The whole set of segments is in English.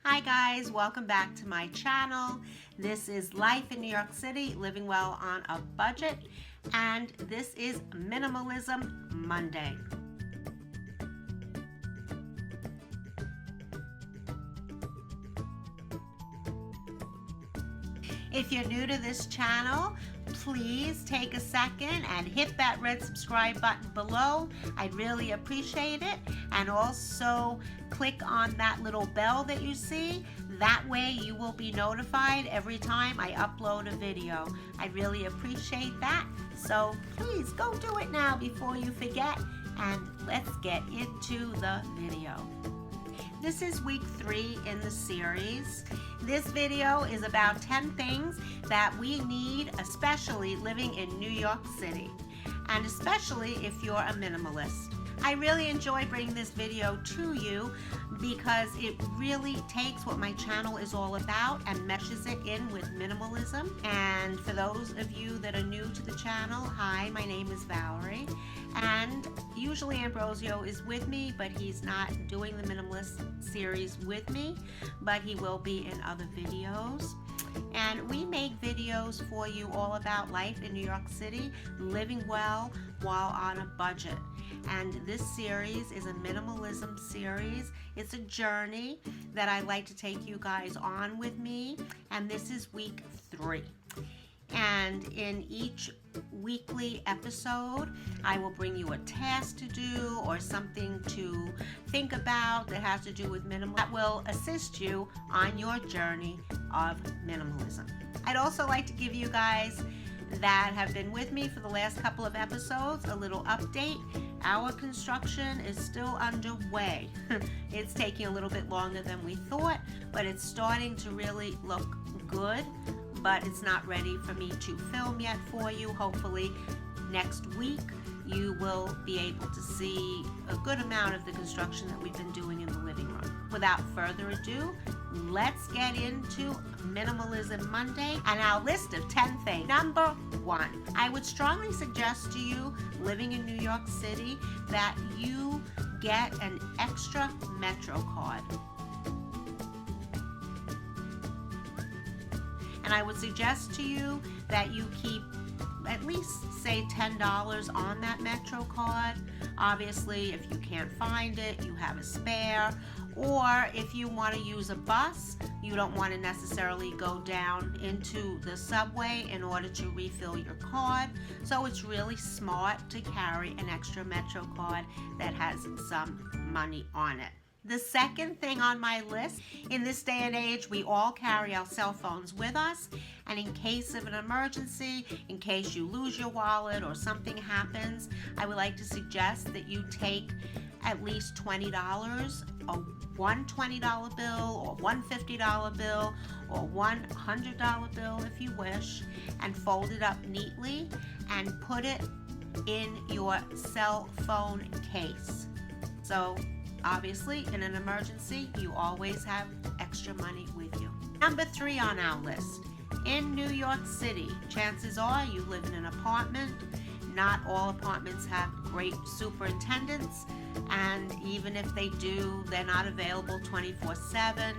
Hi guys, welcome back to my channel. This is Life in New York City, Living Well on a Budget, and this is Minimalism Monday. If you're new to this channel, please take a second and hit that red subscribe button below. I'd really appreciate it. And also click on that little bell that you see. That way you will be notified every time I upload a video. I'd really appreciate that. So please go do it now before you forget. And let's get into the video. This is week 3 in the series. This video is about 10 things that we need, especially living in New York City, and especially if you're a minimalist. I really enjoy bringing this video to you because it really takes what my channel is all about and meshes it in with minimalism. And for those of you that are new to the channel, hi, my name is Valerie, and usually Ambrosio is with me, but he's not doing the minimalist series with me, but he will be in other videos. And we make videos for you all about life in New York City, living well while on a budget. And this series is a minimalism series. It's a journey that I like to take you guys on with me, and this is week 3. And in each weekly episode, I will bring you a task to do or something to think about that has to do with minimalism that will assist you on your journey of minimalism. I'd also like to give you guys that have been with me for the last couple of episodes a little update. Our construction is still underway. It's taking a little bit longer than we thought, but it's starting to really look good. But it's not ready for me to film yet for you. Hopefully next week you will be able to see a good amount of the construction that we've been doing in the living room. Without further ado, let's get into Minimalism Monday and our list of 10 things. Number 1, I would strongly suggest to you living in New York City that you get an extra Metro card. And I would suggest to you that you keep at least, say, $10 on that Metro card. Obviously, if you can't find it, you have a spare. Or if you want to use a bus, you don't want to necessarily go down into the subway in order to refill your card. So it's really smart to carry an extra Metro card that has some money on it. The second thing on my list, in this day and age, we all carry our cell phones with us, and in case of an emergency, in case you lose your wallet or something happens, I would like to suggest that you take at least $20, one $20 bill or one $50 bill or one $100 bill if you wish, and fold it up neatly and put it in your cell phone case. So obviously, in an emergency, you always have extra money with you. Number 3 on our list. In New York City, chances are you live in an apartment. Not all apartments have great superintendents, and even if they do, they're not available 24/7.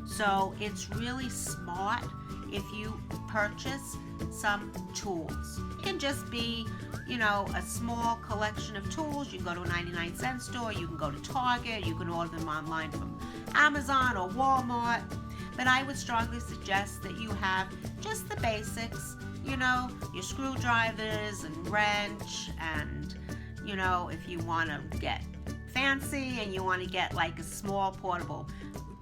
So it's really smart if you purchase some tools. It can just be, a small collection of tools. You can go to a 99-cent store, you can go to Target, you can order them online from Amazon or Walmart. But I would strongly suggest that you have just the basics, your screwdrivers and wrench, and, if you want to get fancy and you want to get like a small portable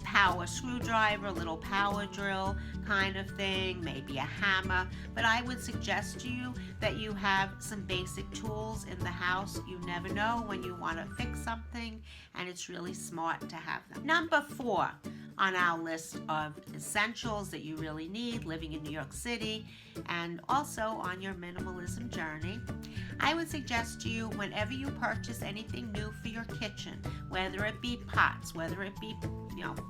power screwdriver, little power drill kind of thing, maybe a hammer. But I would suggest to you that you have some basic tools in the house. You never know when you want to fix something, and it's really smart to have them. Number 4 on our list of essentials that you really need living in New York City and also on your minimalism journey, I would suggest to you, whenever you purchase anything new for your kitchen, whether it be pots, whether it be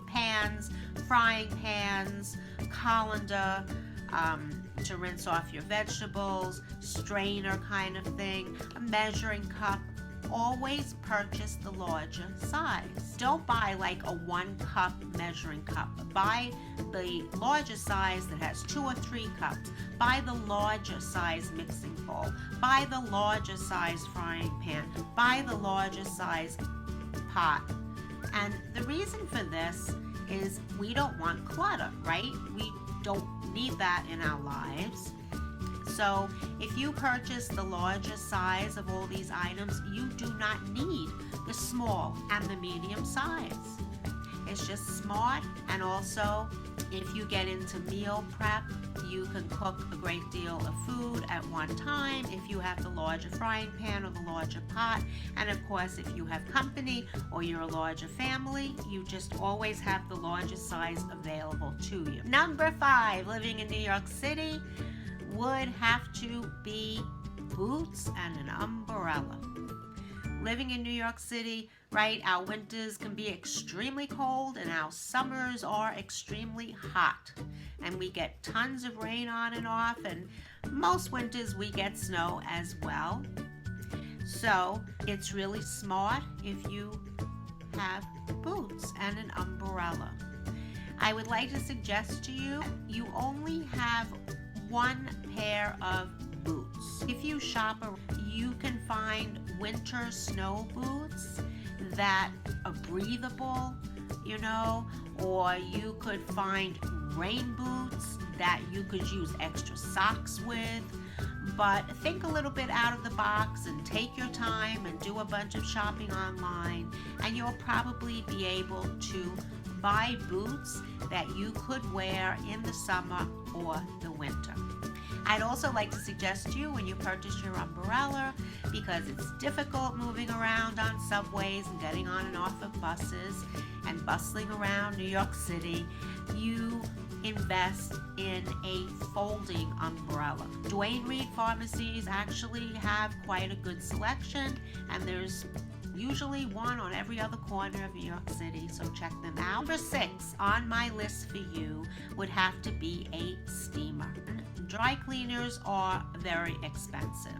pans, frying pans, colander, to rinse off your vegetables, strainer kind of thing, a measuring cup, always purchase the larger size. Don't buy like a 1-cup measuring cup. Buy the larger size that has 2 or 3 cups. Buy the larger size mixing bowl. Buy the larger size frying pan. Buy the larger size pot. And the reason for this is we don't want clutter, right? We don't need that in our lives. So if you purchase the larger size of all these items, you do not need the small and the medium size. It's just smart, and also if you get into meal prep, you can cook a great deal of food at one time if you have the larger frying pan or the larger pot. And of course, if you have company or you're a larger family, you just always have the larger size available to you. Number 5, living in New York City, would have to be boots and an umbrella. Living in New York City, right, our winters can be extremely cold and our summers are extremely hot. And we get tons of rain on and off, and most winters we get snow as well. So it's really smart if you have boots and an umbrella. I would like to suggest to you, you only have one pair of boots. If you shop, you can find winter snow boots that are breathable, you know, or you could find rain boots that you could use extra socks with. But think a little bit out of the box and take your time and do a bunch of shopping online, and you'll probably be able to buy boots that you could wear in the summer or the winter. I'd also like to suggest to you, when you purchase your umbrella, because it's difficult moving around on subways and getting on and off of buses and bustling around New York City, you invest in a folding umbrella. Duane Reade pharmacies actually have quite a good selection, and there's usually one on every other corner of New York City, so check them out. Number 6 on my list for you would have to be a steamer. Dry cleaners are very expensive,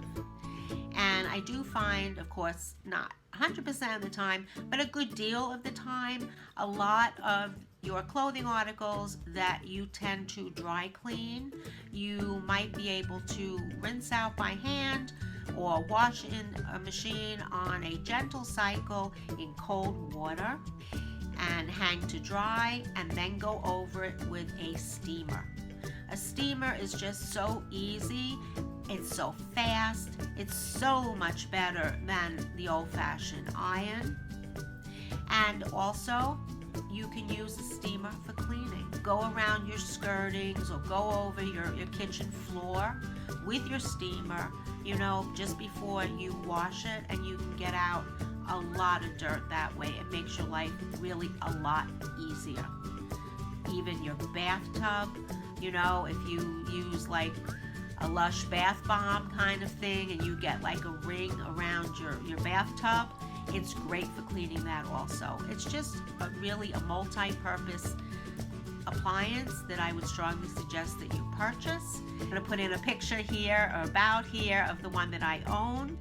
and I do find, of course, not 100% of the time, but a good deal of the time, a lot of your clothing articles that you tend to dry clean, you might be able to rinse out by hand or wash in a machine on a gentle cycle in cold water and hang to dry, and then go over it with a steamer. A steamer is just so easy, it's so fast, it's so much better than the old-fashioned iron. And also, you can use a steamer for cleaning. Go around your skirtings or go over your kitchen floor with your steamer, you know, just before you wash it, and you can get out a lot of dirt that way. It makes your life really a lot easier. Even your bathtub, you know, if you use like a Lush bath bomb kind of thing and you get like a ring around your bathtub, it's great for cleaning that also. It's just really a multi-purpose appliance that I would strongly suggest that you purchase. I'm going to put in a picture here or about here of the one that I own.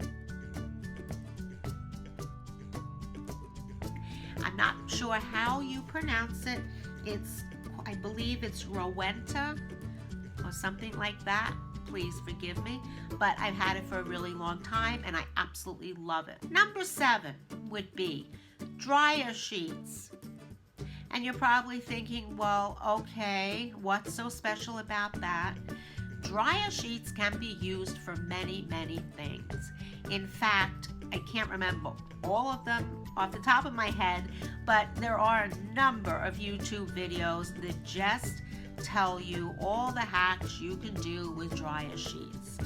I'm not sure how you pronounce it. I believe it's Rowenta or something like that. Please forgive me, but I've had it for a really long time and I absolutely love it. Number 7 would be dryer sheets. And you're probably thinking, well, okay, what's so special about that? Dryer sheets can be used for many, many things. In fact, I can't remember all of them off the top of my head, but there are a number of YouTube videos that just tell you all the hacks you can do with dryer sheets.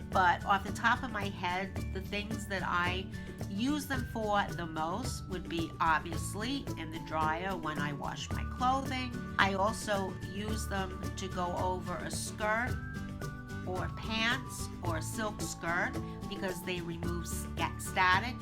But off the top of my head, the things that I use them for the most would be obviously in the dryer when I wash my clothing. I also use them to go over a skirt or pants or a silk skirt because they remove static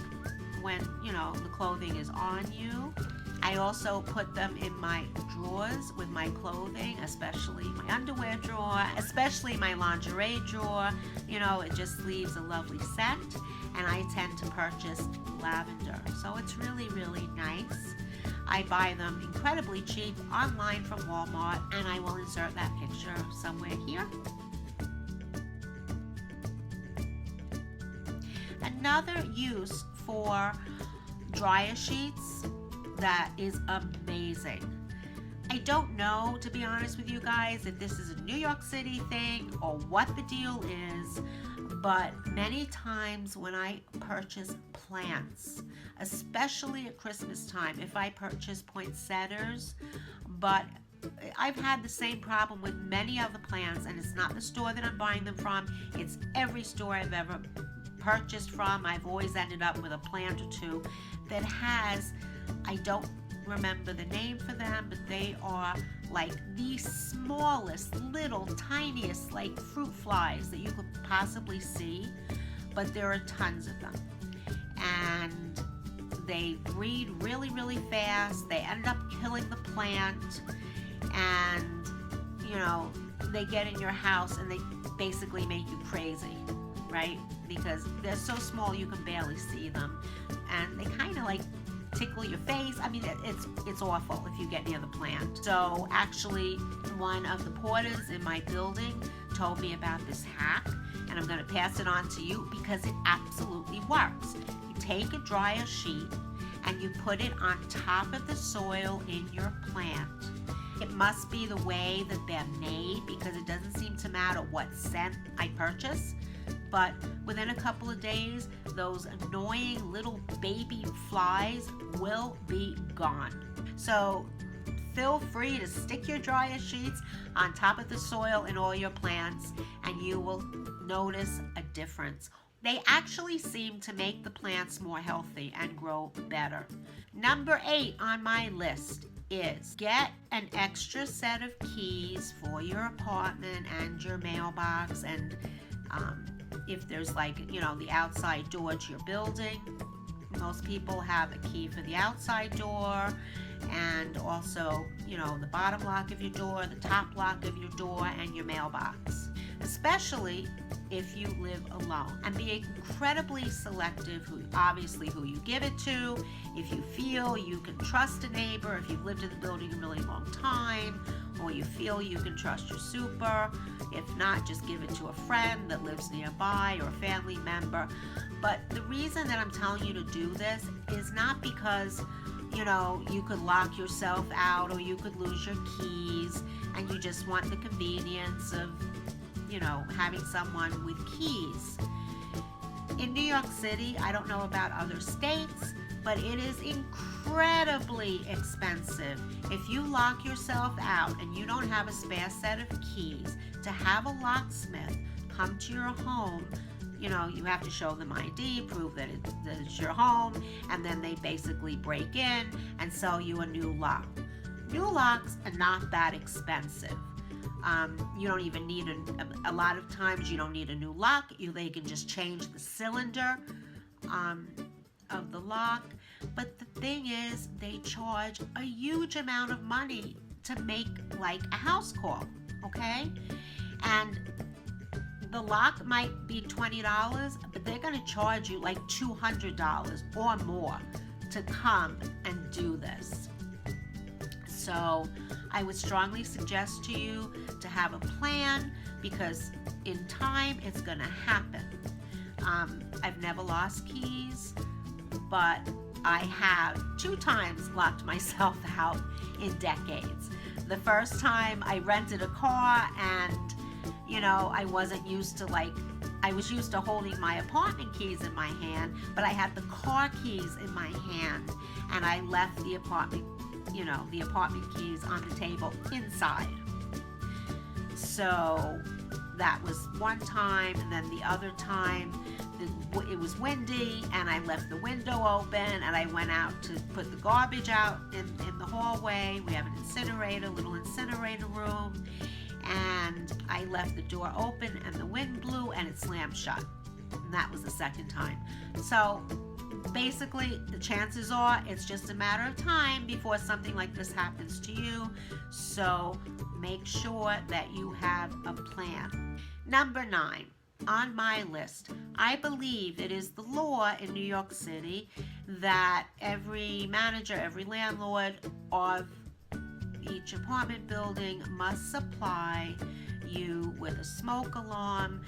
when, you know, the clothing is on you. I also put them in my drawers with my clothing, especially my underwear drawer, especially my lingerie drawer. You know, it just leaves a lovely scent, and I tend to purchase lavender. So it's really, really nice. I buy them incredibly cheap online from Walmart, and I will insert that picture somewhere here. Another use for dryer sheets that is amazing. I don't know, to be honest with you guys, if this is a New York City thing or what the deal is, but many times when I purchase plants, especially at Christmas time, if I purchase poinsettias, but I've had the same problem with many other plants, and it's not the store that I'm buying them from, it's every store I've ever purchased from. I've always ended up with a plant or two that has, I don't remember the name for them, but they are like the smallest, little, tiniest, like fruit flies that you could possibly see, but there are tons of them. And they breed really, really fast. They end up killing the plant, and, you know, they get in your house and they basically make you crazy, right? Because they're so small you can barely see them, and they kind of like tickle your face. I mean, it's awful if you get near the plant. So actually, one of the porters in my building told me about this hack, and I'm going to pass it on to you because it absolutely works. You take a dryer sheet and you put it on top of the soil in your plant. It must be the way that they're made, because it doesn't seem to matter what scent I purchase. But within a couple of days, those annoying little baby flies will be gone. So feel free to stick your dryer sheets on top of the soil in all your plants, and you will notice a difference. They actually seem to make the plants more healthy and grow better. Number 8 on my list is get an extra set of keys for your apartment and your mailbox, and if there's, like, you know, the outside door to your building. Most people have a key for the outside door, and also, you know, the bottom lock of your door, the top lock of your door, and your mailbox. Especially if you live alone. And be incredibly selective who you give it to. If you feel you can trust a neighbor, if you've lived in the building a really long time, or you feel you can trust your super. If not, just give it to a friend that lives nearby or a family member. But the reason that I'm telling you to do this is not because, you know, you could lock yourself out or you could lose your keys and you just want the convenience of, you know, having someone with keys. In New York City, I don't know about other states, but it is incredibly expensive if you lock yourself out and you don't have a spare set of keys to have a locksmith come to your home. You know, you have to show them ID, prove that it's your home, and then they basically break in and sell you a new lock. New locks are not that expensive. You don't even need a lot of times you don't need a new lock. They can just change the cylinder of the lock. But the thing is, they charge a huge amount of money to make like a house call, okay? And the lock might be $20, but they're going to charge you like $200 or more to come and do this. So I would strongly suggest to you to have a plan, because in time it's going to happen. I've never lost keys, but I have 2 times locked myself out in decades. The first time I rented a car, and you know, I wasn't used to, like, I was used to holding my apartment keys in my hand, but I had the car keys in my hand, and I left the apartment, you know, the apartment keys on the table inside. So that was one time, and then the other time it was windy and I left the window open, and I went out to put the garbage out in the hallway. We have an incinerator, little incinerator room, and I left the door open and the wind blew and it slammed shut. And that was the second time. So basically, the chances are it's just a matter of time before something like this happens to you. So make sure that you have a plan. Number 9 on my list, I believe it is the law in New York City that every manager, every landlord of each apartment building must supply you with a smoke alarm.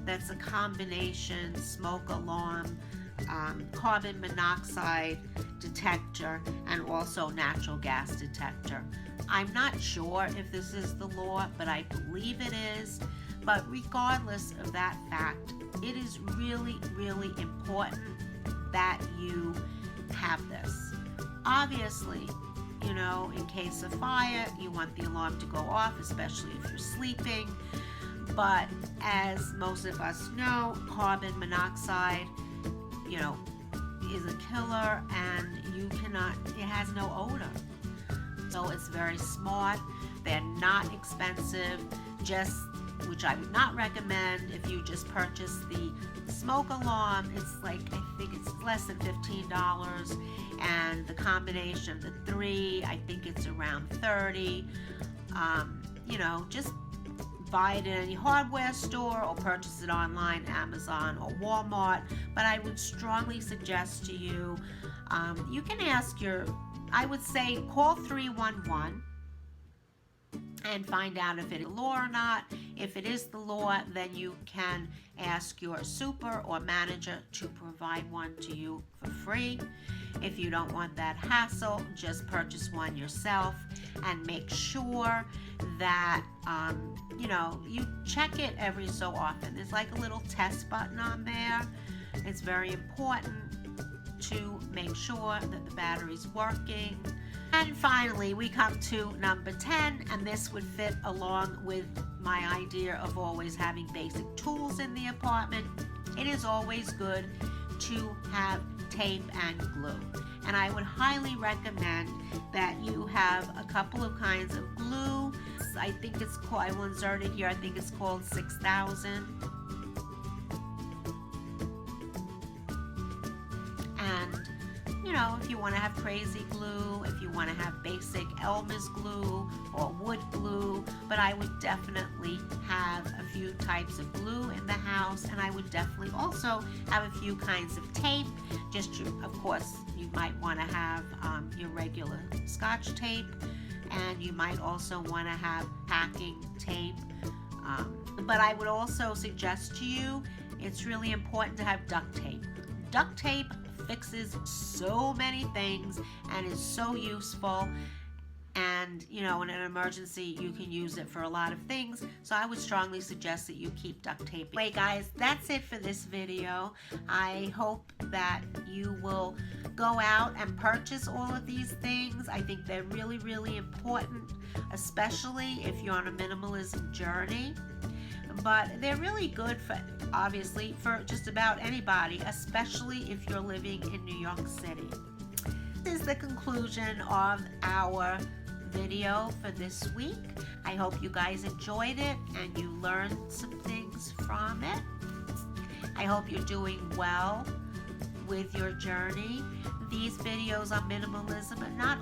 That's a combination smoke alarm, carbon monoxide detector, and also natural gas detector. I'm not sure if this is the law, but I believe it is. But regardless of that fact, it is really, really important that you have this. Obviously, you know, in case of fire, you want the alarm to go off, especially if you're sleeping. But as most of us know, carbon monoxide, you know, is a killer, and it has no odor. So it's very smart. They're not expensive, which I would not recommend if you just purchase the smoke alarm. It's like, I think it's less than $15, and the combination of the 3, I think it's around $30. You know, just buy it in any hardware store or purchase it online, Amazon or Walmart. But I would strongly suggest to you, you can ask I would say call 311 and find out if it is law or not. If it is the law, then you can ask your super or manager to provide one to you for free. If you don't want that hassle, just purchase one yourself, and make sure that you know, you check it every so often. There's like a little test button on there. It's very important to make sure that the battery's working. And finally, we come to number 10, and this would fit along with my idea of always having basic tools in the apartment. It is always good to have tape and glue. And I would highly recommend that you have a couple of kinds of glue. I think it's called, I will insert it here, I think it's called 6000. And, you know, if you want to have crazy glue, if you want to have basic Elmer's glue or wood glue, but I would definitely have a few types of glue in the house, and I would definitely also have a few kinds of tape. Of course, you might want to have your regular Scotch tape, and you might also want to have packing tape. But I would also suggest to you, it's really important to have duct tape. Duct tape fixes so many things and is so useful, and you know, in an emergency you can use it for a lot of things. So I would strongly suggest that you keep duct tape. Anyway guys, that's it for this video. I hope that you will go out and purchase all of these things. I think they're really, really important, especially if you're on a minimalism journey. But they're really good for, obviously, for just about anybody, especially if you're living in New York City. This is the conclusion of our video for this week. I hope you guys enjoyed it and you learned some things from it. I hope you're doing well with your journey. These videos on minimalism are not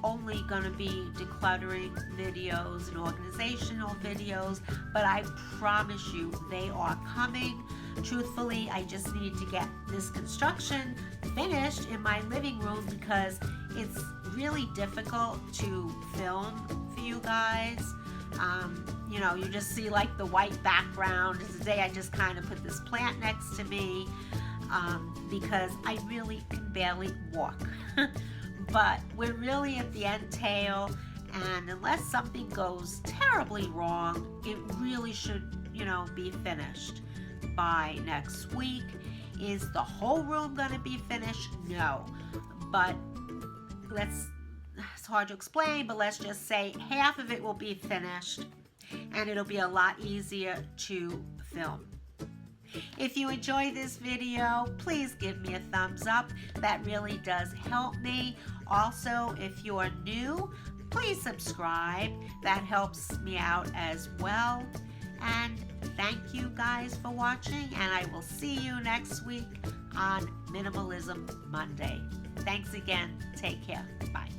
only going to be decluttering videos and organizational videos, but I promise you they are coming. Truthfully, I just need to get this construction finished in my living room because it's really difficult to film for you guys. You know, you just see like the white background. Today I just kind of put this plant next to me because I really can barely walk. But we're really at the end tail, and unless something goes terribly wrong, it really should, you know, be finished by next week. Is the whole room going to be finished? No. But it's hard to explain, but let's just say half of it will be finished, and it'll be a lot easier to film. If you enjoyed this video, please give me a thumbs up. That really does help me. Also, if you're new, please subscribe. That helps me out as well. And thank you guys for watching, and I will see you next week on Minimalism Monday. Thanks again. Take care. Bye.